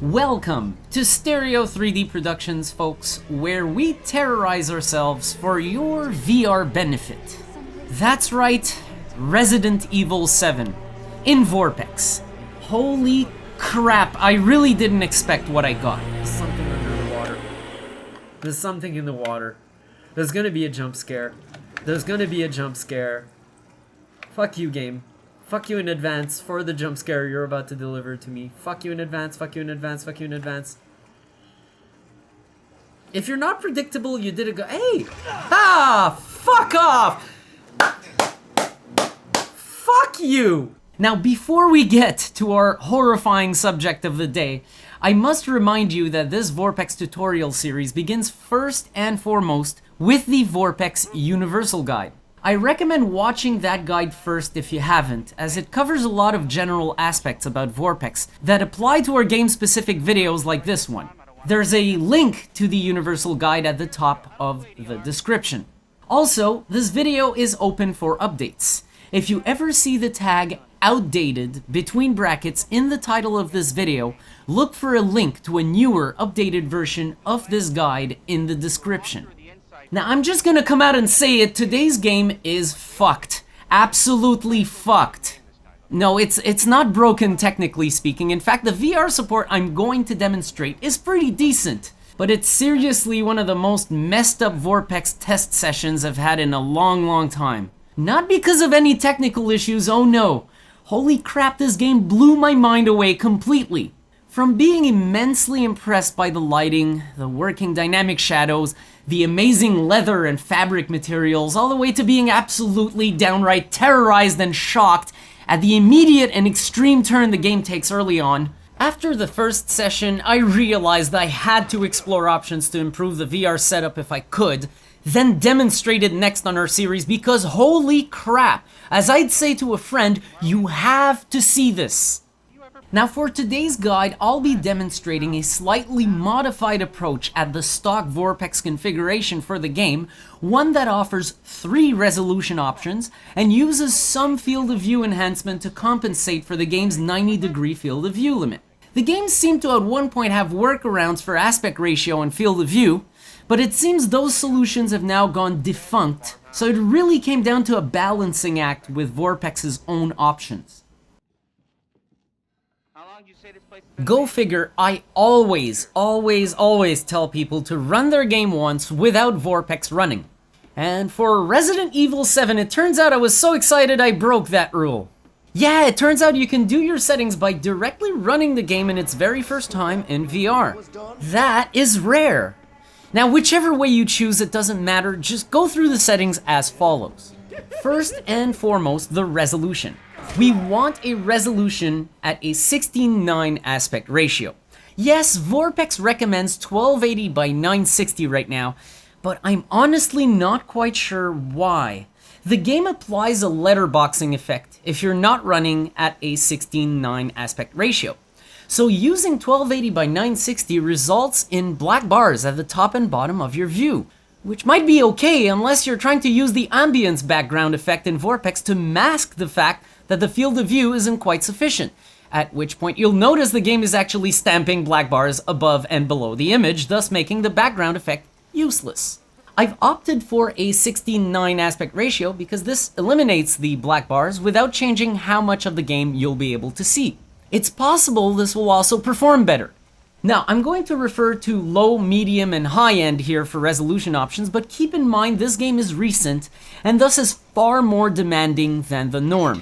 Welcome to Stereo 3D Productions, folks, where we terrorize ourselves for your VR benefit. That's right, Resident Evil 7 in VorpX. Holy crap, I really didn't expect what I got. There's something under the water. There's something in the water. There's gonna be a jump scare. There's gonna be a jump scare. Fuck you, game. Fuck you in advance for the jump scare you're about to deliver to me. Fuck you in advance, fuck you in advance, fuck you in advance. If you're not predictable, you did it go- Hey! Ah! Fuck off! Fuck you! Now, before we get to our horrifying subject of the day, I must remind you that this VorpX tutorial series begins first and foremost with the VorpX Universal Guide. I recommend watching that guide first if you haven't, as it covers a lot of general aspects about VorpX that apply to our game-specific videos like this one. There's a link to the Universal Guide at the top of the description. Also, this video is open for updates. If you ever see the tag outdated between brackets in the title of this video, look for a link to a newer, updated version of this guide in the description. Now, I'm just gonna come out and say it, today's game is fucked. Absolutely fucked. No, it's not broken technically speaking. In fact, the VR support I'm going to demonstrate is pretty decent. But it's seriously one of the most messed up VorpX test sessions I've had in a long time. Not because of any technical issues, oh no. Holy crap, this game blew my mind away completely. From being immensely impressed by the lighting, the working dynamic shadows, the amazing leather and fabric materials, all the way to being absolutely downright terrorized and shocked at the immediate and extreme turn the game takes early on. After the first session, I realized I had to explore options to improve the VR setup if I could, then demonstrate it next on our series because holy crap, as I'd say to a friend, you have to see this. Now for today's guide, I'll be demonstrating a slightly modified approach at the stock VorpX configuration for the game, one that offers 3 resolution options and uses some field of view enhancement to compensate for the game's 90-degree field of view limit. The game seemed to at one point have workarounds for aspect ratio and field of view, but it seems those solutions have now gone defunct, so it really came down to a balancing act with VorpX's own options. Go figure, I always tell people to run their game once without VorpX running. And for Resident Evil 7, it turns out I was so excited I broke that rule. Yeah, it turns out you can do your settings by directly running the game in its very first time in VR. That is rare. Now, whichever way you choose, it doesn't matter, just go through the settings as follows. First and foremost, the resolution. We want a resolution at a 16:9 aspect ratio. Yes, VorpX recommends 1280 by 960 right now, but I'm honestly not quite sure why. The game applies a letterboxing effect if you're not running at a 16:9 aspect ratio. So using 1280 by 960 results in black bars at the top and bottom of your view, which might be okay unless you're trying to use the ambience background effect in VorpX to mask the fact that the field of view isn't quite sufficient, at which point you'll notice the game is actually stamping black bars above and below the image, thus making the background effect useless. I've opted for a 16:9 aspect ratio because this eliminates the black bars without changing how much of the game you'll be able to see. It's possible this will also perform better. Now, I'm going to refer to low, medium, and high end here for resolution options, but keep in mind this game is recent and thus is far more demanding than the norm.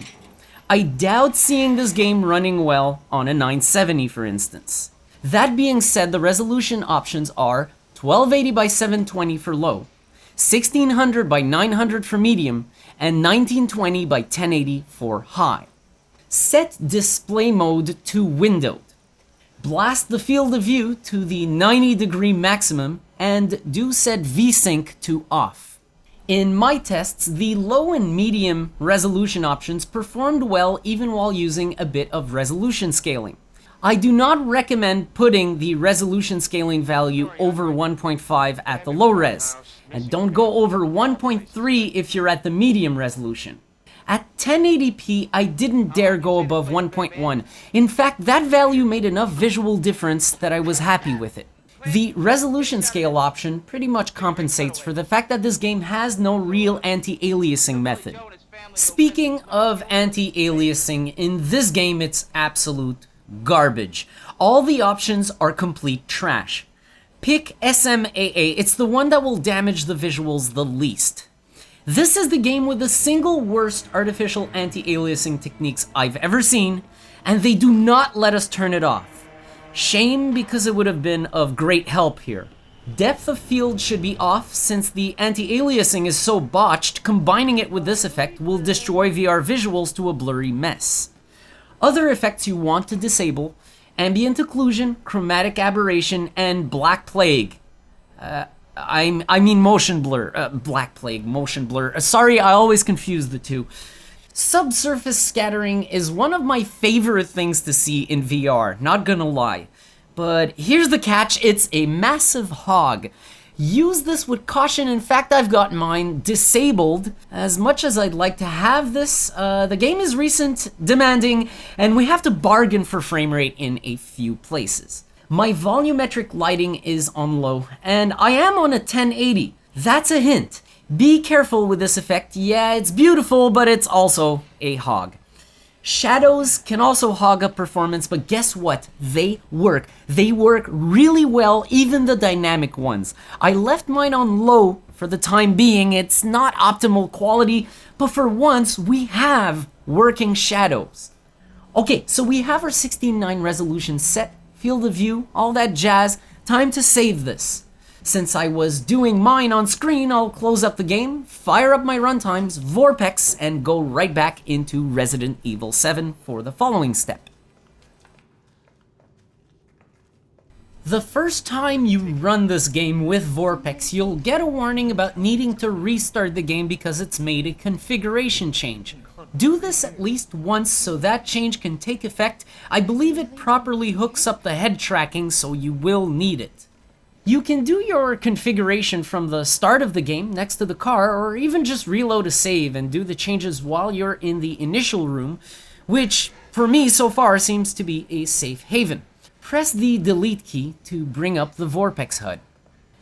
I doubt seeing this game running well on a 970, for instance. That being said, the resolution options are 1280 by 720 for low, 1600 by 900 for medium, and 1920 by 1080 for high. Set display mode to windowed. Blast the field of view to the 90-degree maximum, and do set VSync to off. In my tests, the low and medium resolution options performed well even while using a bit of resolution scaling. I do not recommend putting the resolution scaling value over 1.5 at the low res, and don't go over 1.3 if you're at the medium resolution. At 1080p, I didn't dare go above 1.1. In fact, that value made enough visual difference that I was happy with it. The resolution scale option pretty much compensates for the fact that this game has no real anti-aliasing method. Speaking of anti-aliasing, in this game it's absolute garbage. All the options are complete trash. Pick SMAA, it's the one that will damage the visuals the least. This is the game with the single worst artificial anti-aliasing techniques I've ever seen, and they do not let us turn it off. Shame, because it would have been of great help here. Depth of field should be off since the anti-aliasing is so botched, combining it with this effect will destroy VR visuals to a blurry mess. Other effects you want to disable: ambient occlusion, chromatic aberration, and black plague. I mean motion blur. Black plague, motion blur. Sorry, I always confuse the two. Subsurface scattering is one of my favorite things to see in VR, not gonna lie. But here's the catch, it's a massive hog. Use this with caution. In fact, I've got mine disabled. As much as I'd like to have this, the game is recent, demanding, and we have to bargain for frame rate in a few places. My volumetric lighting is on low, and I am on a 1080. That's a hint. Be careful with this effect. Yeah, it's beautiful, but it's also a hog. Shadows can also hog up performance, but guess what? They work. They work really well, even the dynamic ones. I left mine on low for the time being. It's not optimal quality, but for once, we have working shadows. Okay, so we have our 16:9 resolution set, field of view, all that jazz. Time to save this. Since I was doing mine on screen, I'll close up the game, fire up my runtimes, VorpX, and go right back into Resident Evil 7 for the following step. The first time you run this game with VorpX, you'll get a warning about needing to restart the game because it's made a configuration change. Do this at least once so that change can take effect. I believe it properly hooks up the head tracking, so you will need it. You can do your configuration from the start of the game next to the car, or even just reload a save and do the changes while you're in the initial room, which for me so far seems to be a safe haven. Press the delete key to bring up the VorpX HUD.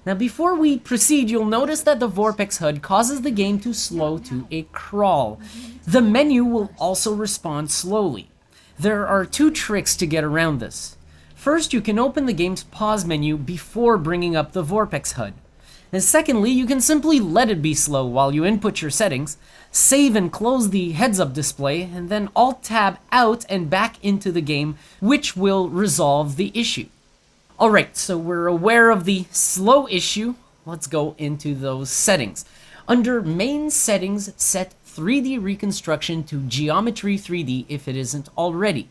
Now before we proceed, you'll notice that the VorpX HUD causes the game to slow to a crawl. The menu will also respond slowly. There are two tricks to get around this. First, you can open the game's pause menu before bringing up the VorpX HUD. And secondly, you can simply let it be slow while you input your settings, save and close the heads-up display, and then Alt-Tab out and back into the game, which will resolve the issue. Alright, so we're aware of the slow issue. Let's go into those settings. Under Main Settings, set 3D Reconstruction to Geometry 3D if it isn't already.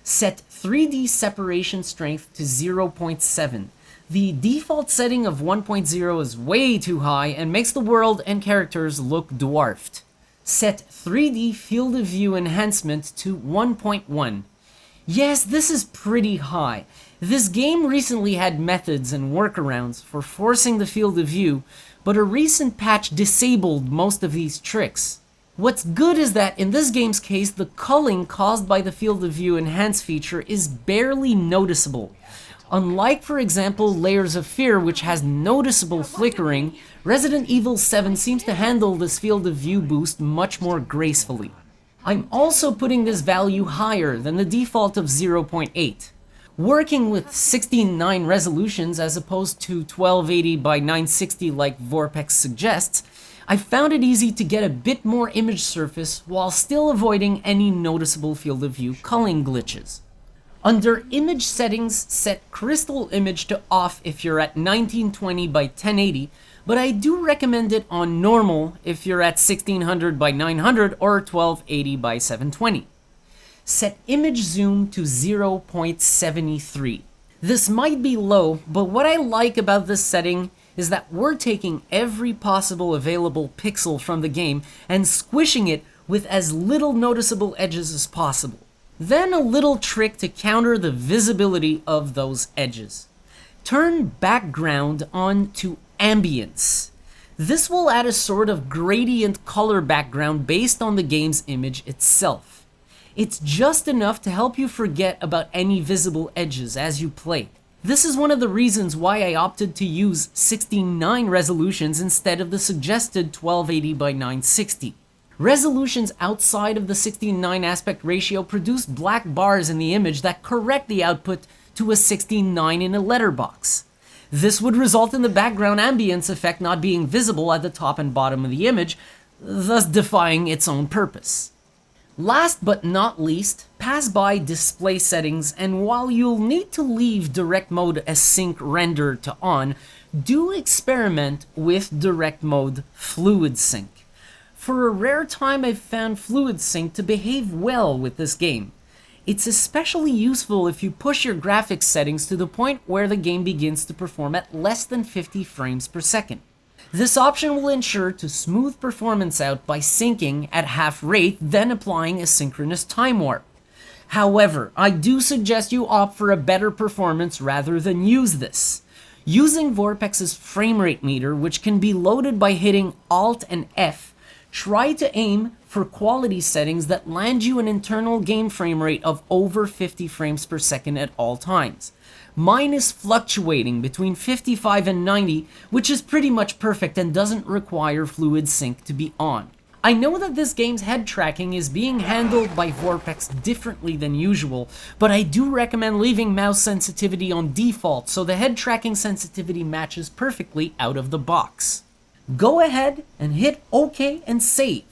Set 3D Separation Strength to 0.7. The default setting of 1.0 is way too high and makes the world and characters look dwarfed. Set 3D Field of View Enhancement to 1.1. Yes, this is pretty high. This game recently had methods and workarounds for forcing the field of view, but a recent patch disabled most of these tricks. What's good is that in this game's case, the culling caused by the field of view enhance feature is barely noticeable. Unlike, for example, Layers of Fear, which has noticeable flickering, Resident Evil 7 seems to handle this field of view boost much more gracefully. I'm also putting this value higher than the default of 0.8. Working with 16:9 resolutions as opposed to 1280 by 960 like VorpX suggests, I found it easy to get a bit more image surface while still avoiding any noticeable field of view culling glitches. Under Image Settings, set Crystal Image to off if you're at 1920 by 1080, but I do recommend it on normal if you're at 1600 by 900 or 1280 by 720. Set Image Zoom to 0.73. This might be low, but what I like about this setting is that we're taking every possible available pixel from the game and squishing it with as little noticeable edges as possible. Then a little trick to counter the visibility of those edges. Turn background on to ambience. This will add a sort of gradient color background based on the game's image itself. It's just enough to help you forget about any visible edges as you play. This is one of the reasons why I opted to use 16:9 resolutions instead of the suggested 1280 by 960. Resolutions outside of the 16:9 aspect ratio produce black bars in the image that correct the output to a 16:9 in a letterbox. This would result in the background ambience effect not being visible at the top and bottom of the image, thus defying its own purpose. Last but not least, pass by display settings, and while you'll need to leave direct mode async render to on, do experiment with direct mode fluid sync. For a rare time, I've found fluid sync to behave well with this game. It's especially useful if you push your graphics settings to the point where the game begins to perform at less than 50 frames per second. This option will ensure to smooth performance out by syncing at half rate, then applying a synchronous time warp. However, I do suggest you opt for a better performance rather than use this. Using VorpX's frame rate meter, which can be loaded by hitting Alt and F, try to aim for quality settings that land you an internal game frame rate of over 50 frames per second at all times. Mine is fluctuating between 55 and 90, which is pretty much perfect and doesn't require fluid sync to be on. I know that this game's head tracking is being handled by VorpX differently than usual, but I do recommend leaving mouse sensitivity on default so the head tracking sensitivity matches perfectly out of the box. Go ahead and hit OK and save.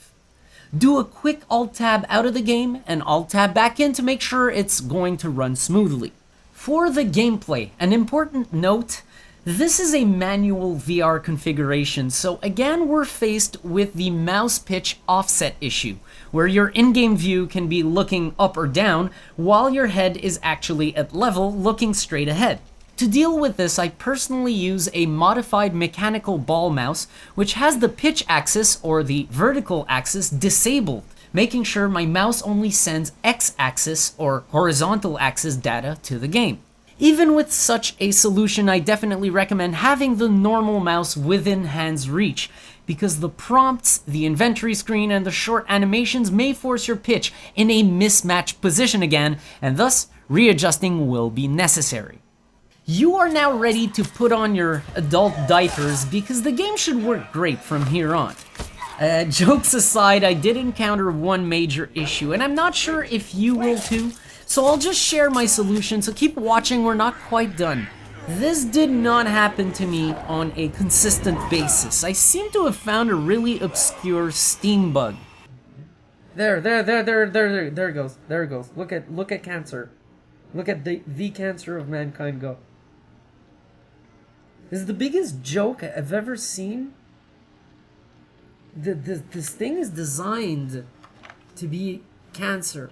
Do a quick Alt-Tab out of the game and Alt-Tab back in to make sure it's going to run smoothly. For the gameplay, an important note, this is a manual VR configuration, so again we're faced with the mouse pitch offset issue, where your in-game view can be looking up or down while your head is actually at level looking straight ahead. To deal with this, I personally use a modified mechanical ball mouse, which has the pitch axis or the vertical axis disabled, making sure my mouse only sends X-axis or horizontal axis data to the game. Even with such a solution, I definitely recommend having the normal mouse within hand's reach, because the prompts, the inventory screen, and the short animations may force your pitch in a mismatched position again, and thus readjusting will be necessary. You are now ready to put on your adult diapers because the game should work great from here on. Jokes aside, I did encounter one major issue, and I'm not sure if you will too, so I'll just share my solution, so keep watching, we're not quite done. This did not happen to me on a consistent basis. I seem to have found a really obscure Steam bug. There it goes. Look at cancer. Look at the cancer of mankind go. This is the biggest joke I've ever seen. This thing is designed to be cancer.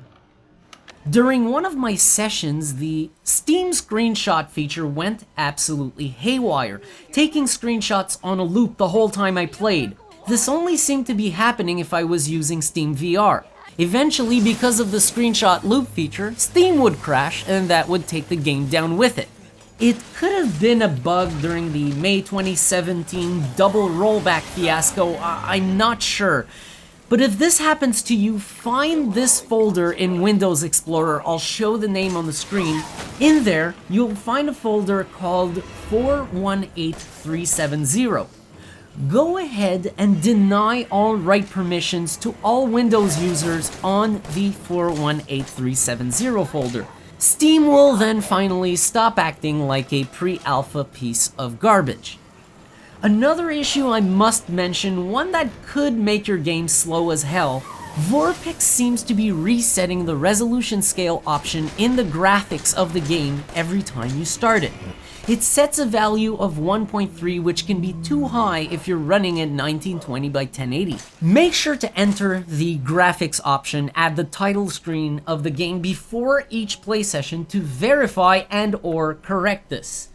During one of my sessions, the Steam screenshot feature went absolutely haywire, taking screenshots on a loop the whole time I played. This only seemed to be happening if I was using SteamVR. Eventually, because of the screenshot loop feature, Steam would crash and that would take the game down with it. It could have been a bug during the May 2017 double rollback fiasco, I'm not sure. But if this happens to you, find this folder in Windows Explorer. I'll show the name on the screen. In there, you'll find a folder called 418370. Go ahead and deny all write permissions to all Windows users on the 418370 folder. Steam will then finally stop acting like a pre-alpha piece of garbage. Another issue I must mention, one that could make your game slow as hell, VorpX seems to be resetting the resolution scale option in the graphics of the game every time you start it. It sets a value of 1.3, which can be too high if you're running at 1920 by 1080. Make sure to enter the graphics option at the title screen of the game before each play session to verify and/or correct this.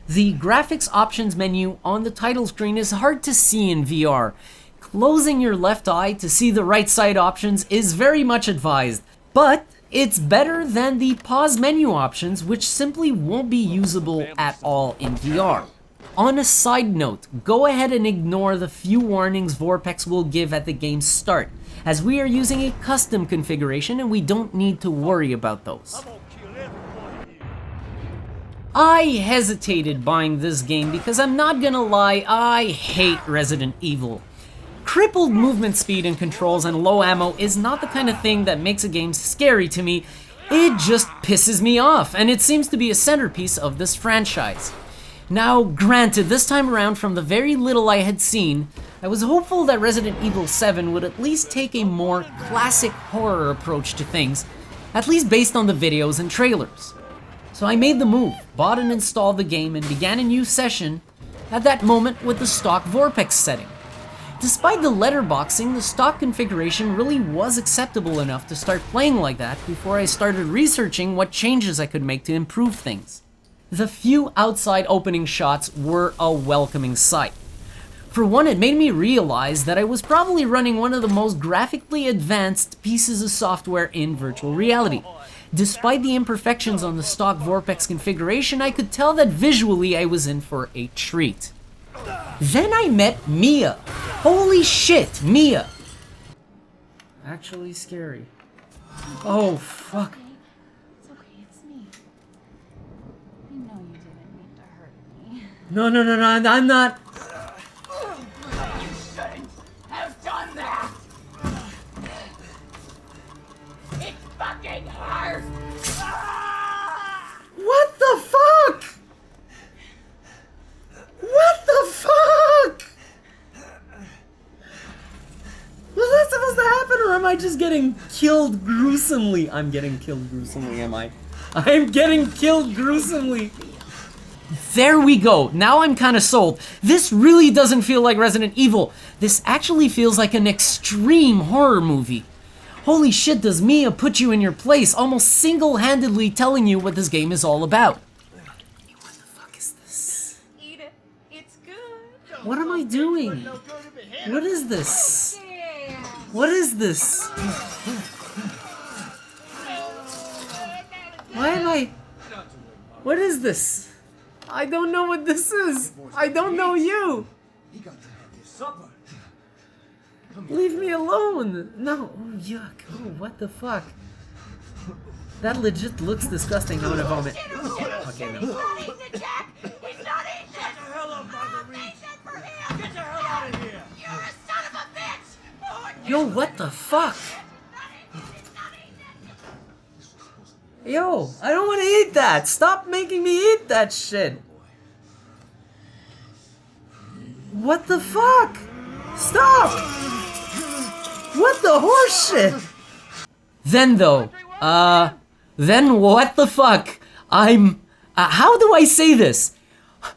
The graphics options menu on the title screen is hard to see in VR. Closing your left eye to see the right side options is very much advised, but it's better than the pause menu options, which simply won't be usable at all in VR. On a side note, go ahead and ignore the few warnings VorpX will give at the game's start, as we are using a custom configuration and we don't need to worry about those. I hesitated buying this game because I'm not gonna lie, I hate Resident Evil. Crippled movement speed and controls and low ammo is not the kind of thing that makes a game scary to me. It just pisses me off, and it seems to be a centerpiece of this franchise. Now, granted, this time around, from the very little I had seen, I was hopeful that Resident Evil 7 would at least take a more classic horror approach to things, at least based on the videos and trailers. So I made the move, bought and installed the game, and began a new session, at that moment with the stock VorpX setting. Despite the letterboxing, the stock configuration really was acceptable enough to start playing like that before I started researching what changes I could make to improve things. The few outside opening shots were a welcoming sight. For one, it made me realize that I was probably running one of the most graphically advanced pieces of software in virtual reality. Despite the imperfections on the stock VorpX configuration, I could tell that visually I was in for a treat. Then I met Mia. Holy shit, Mia! Actually scary. Oh, fuck. It's okay, it's me. I know you didn't mean to hurt me. No, I'm not. You shouldn't have done that! It fucking hurts! What the fuck? What the fuck? Was that supposed to happen, or am I just getting killed gruesomely? I'm getting killed gruesomely, am I? I'm getting killed gruesomely. There we go. Now I'm kind of sold. This really doesn't feel like Resident Evil. This actually feels like an extreme horror movie. Holy shit, does Mia put you in your place, almost single-handedly telling you what this game is all about. What the fuck is this? Eat it. It's good. What am I doing? What is this? What is this? Why am I... What is this? I don't know what this is. I don't know you. Leave me alone. No. Oh, yuck. Oh, what the fuck? That legit looks disgusting. I'm gonna vomit. Okay, no. He's not eating it, Jack! He's not eating it! Get the hell up, Marguerite! For him! Get the hell out of here! You're a son of a bitch! Oh, Yo, what the fuck? Yo, I don't want to eat that. Stop making me eat that shit. What the fuck? Stop! What the horse shit? Then though, then what the fuck? How do I say this?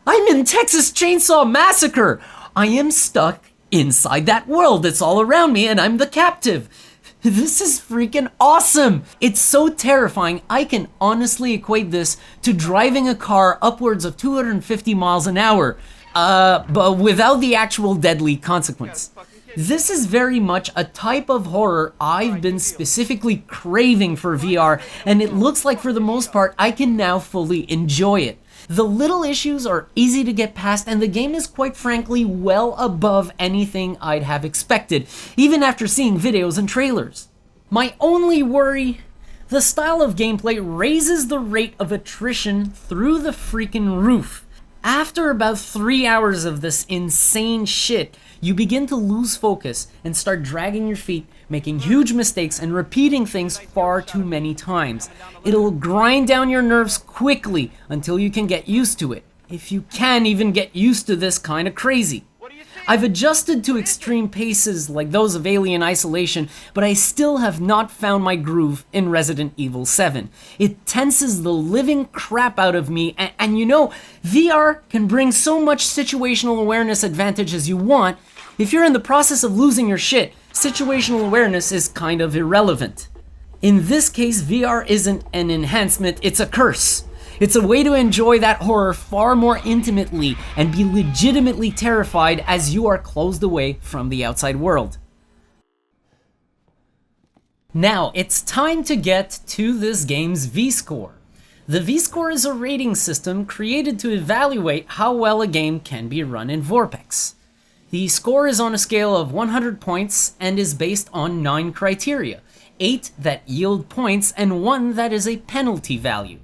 I'm in Texas Chainsaw Massacre. I am stuck inside that world that's all around me and I'm the captive. This is freaking awesome! It's so terrifying, I can honestly equate this to driving a car upwards of 250 miles an hour, but without the actual deadly consequence. This is very much a type of horror I've been specifically craving for VR, and it looks like for the most part I can now fully enjoy it. The little issues are easy to get past, and the game is quite frankly well above anything I'd have expected, even after seeing videos and trailers. My only worry, the style of gameplay raises the rate of attrition through the freaking roof. After about 3 hours of this insane shit, you begin to lose focus and start dragging your feet, making huge mistakes and repeating things far too many times. It'll grind down your nerves quickly until you can get used to it. If you can even get used to this kind of crazy. I've adjusted to extreme paces like those of Alien Isolation, but I still have not found my groove in Resident Evil 7. It tenses the living crap out of me, and you know, VR can bring so much situational awareness advantage as you want. If you're in the process of losing your shit, situational awareness is kind of irrelevant. In this case, VR isn't an enhancement, it's a curse. It's a way to enjoy that horror far more intimately and be legitimately terrified as you are closed away from the outside world. Now, it's time to get to this game's vScore. The vScore is a rating system created to evaluate how well a game can be run in VorpX. The score is on a scale of 100 points and is based on 9 criteria, 8 that yield points and 1 that is a penalty value.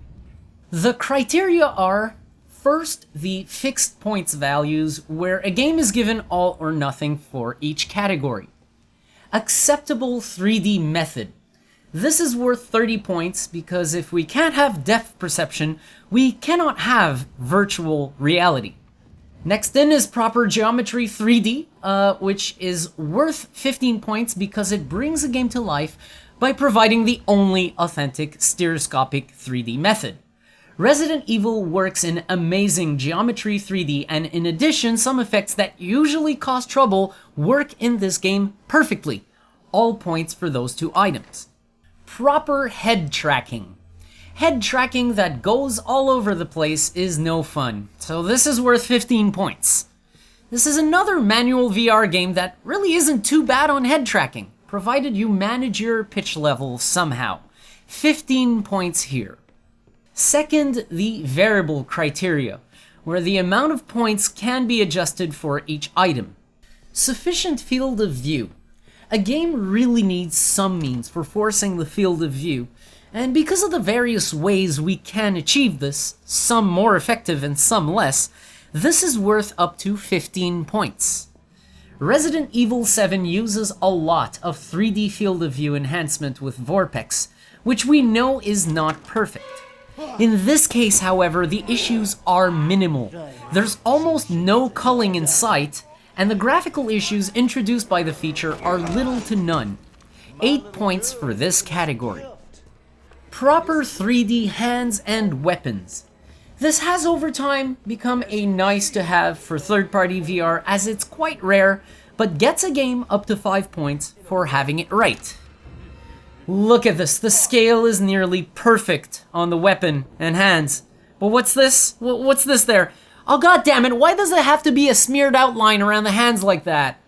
The criteria are: first, the fixed points values, where a game is given all or nothing for each category. Acceptable 3D method. This is worth 30 points because if we can't have depth perception, we cannot have virtual reality. Next in is proper geometry 3D, which is worth 15 points because it brings a game to life by providing the only authentic stereoscopic 3D method. Resident Evil works in amazing geometry 3D, and in addition, some effects that usually cause trouble work in this game perfectly. All points for those 2 items. Proper head tracking. Head tracking that goes all over the place is no fun, so this is worth 15 points. This is another manual VR game that really isn't too bad on head tracking, provided you manage your pitch level somehow. 15 points here. Second, the variable criteria, where the amount of points can be adjusted for each item. Sufficient field of view. A game really needs some means for forcing the field of view, and because of the various ways we can achieve this, some more effective and some less, this is worth up to 15 points. Resident Evil 7 uses a lot of 3D field of view enhancement with VorpX, which we know is not perfect. In this case, however, the issues are minimal. There's almost no culling in sight, and the graphical issues introduced by the feature are little to none. 8 points for this category. Proper 3D hands and weapons. This has over time become a nice to have for third-party VR, as it's quite rare, but gets a game up to 5 points for having it right. Look at this, the scale is nearly perfect on the weapon and hands. But what's this? What's this there? Oh god damn it, why does it have to be a smeared outline around the hands like that?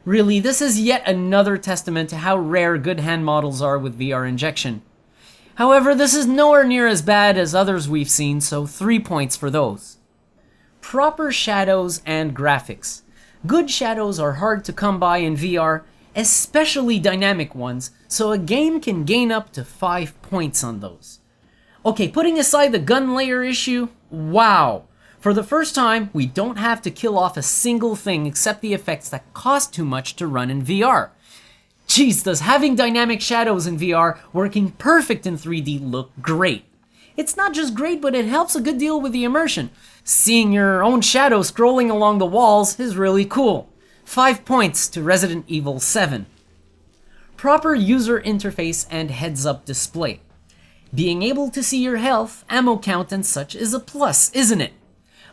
Really, this is yet another testament to how rare good hand models are with VR injection. However, this is nowhere near as bad as others we've seen, so 3 points for those. Proper shadows and graphics. Good shadows are hard to come by in VR, especially dynamic ones, so a game can gain up to 5 points on those. Okay, putting aside the gun layer issue, wow! For the first time, we don't have to kill off a single thing except the effects that cost too much to run in VR. Jeez, does having dynamic shadows in VR working perfect in 3D look great. It's not just great, but it helps a good deal with the immersion. Seeing your own shadow scrolling along the walls is really cool. 5 points to Resident Evil 7. Proper user interface and heads-up display. Being able to see your health, ammo count, and such is a plus, isn't it?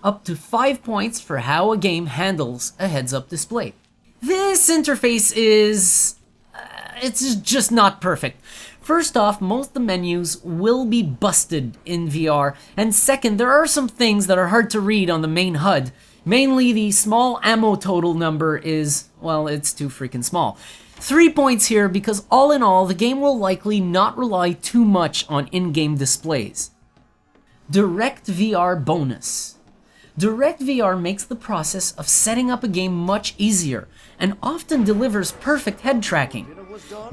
Up to 5 points for how a game handles a heads-up display. This interface is... it's just not perfect. First off, most of the menus will be busted in VR, and second, there are some things that are hard to read on the main HUD. Mainly the small ammo total number is, well, it's too freaking small. 3 points here because all in all, the game will likely not rely too much on in-game displays. Direct VR bonus. Direct VR makes the process of setting up a game much easier and often delivers perfect head tracking.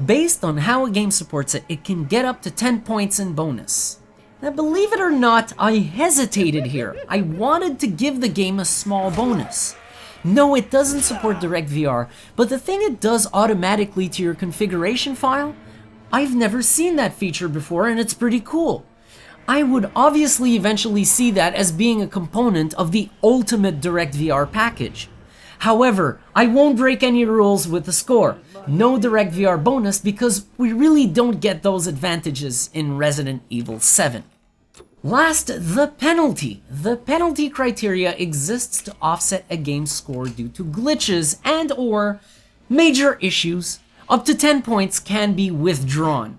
Based on how a game supports it, it can get up to 10 points in bonus. Now, believe it or not, I hesitated here. I wanted to give the game a small bonus. No, it doesn't support Direct VR, but the thing it does automatically to your configuration file, I've never seen that feature before and it's pretty cool. I would obviously eventually see that as being a component of the ultimate Direct VR package. However, I won't break any rules with the score. No Direct VR bonus because we really don't get those advantages in Resident Evil 7. Last, the penalty. The penalty criteria exists to offset a game's score due to glitches and or major issues. Up to 10 points can be withdrawn.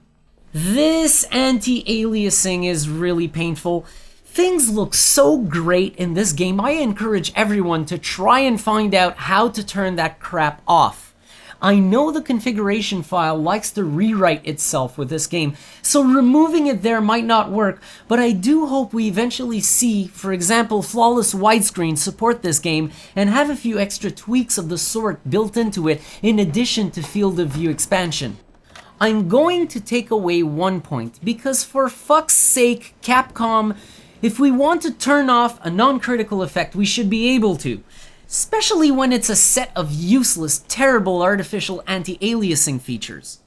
This anti-aliasing is really painful. Things look so great in this game, I encourage everyone to try and find out how to turn that crap off. I know the configuration file likes to rewrite itself with this game, so removing it there might not work, but I do hope we eventually see, for example, flawless widescreen support this game and have a few extra tweaks of the sort built into it in addition to field of view expansion. I'm going to take away one point, because for fuck's sake, Capcom, if we want to turn off a non-critical effect, we should be able to. Especially when it's a set of useless, terrible artificial anti-aliasing features.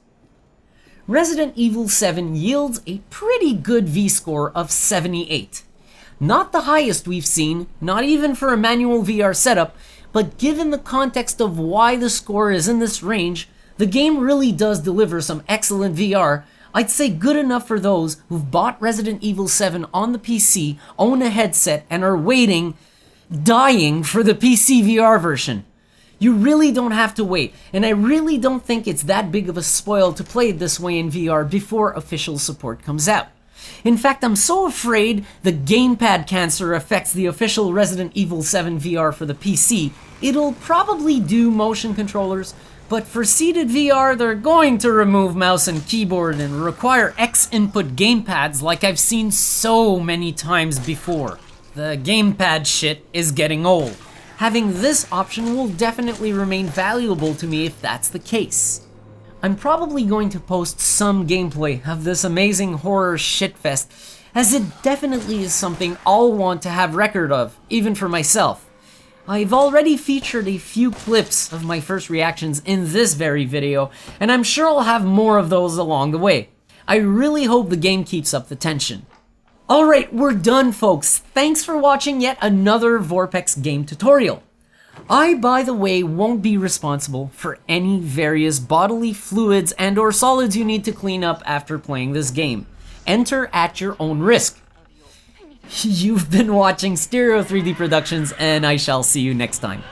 Resident Evil 7 yields a pretty good vScore of 78. Not the highest we've seen, not even for a manual VR setup, but given the context of why the score is in this range, the game really does deliver some excellent VR. I'd say good enough for those who've bought Resident Evil 7 on the PC, own a headset, and are dying for the PC VR version. You really don't have to wait, and I really don't think it's that big of a spoil to play it this way in VR before official support comes out. In fact, I'm so afraid the gamepad cancer affects the official Resident Evil 7 VR for the PC, it'll probably do motion controllers, but for seated VR, they're going to remove mouse and keyboard and require X-input gamepads like I've seen so many times before. The gamepad shit is getting old. Having this option will definitely remain valuable to me if that's the case. I'm probably going to post some gameplay of this amazing horror shitfest, as it definitely is something I'll want to have record of, even for myself. I've already featured a few clips of my first reactions in this very video, and I'm sure I'll have more of those along the way. I really hope the game keeps up the tension. Alright, we're done, folks. Thanks for watching yet another VorpX game tutorial. I, by the way, won't be responsible for any various bodily fluids and or solids you need to clean up after playing this game. Enter at your own risk. You've been watching Stereo 3D Productions, and I shall see you next time.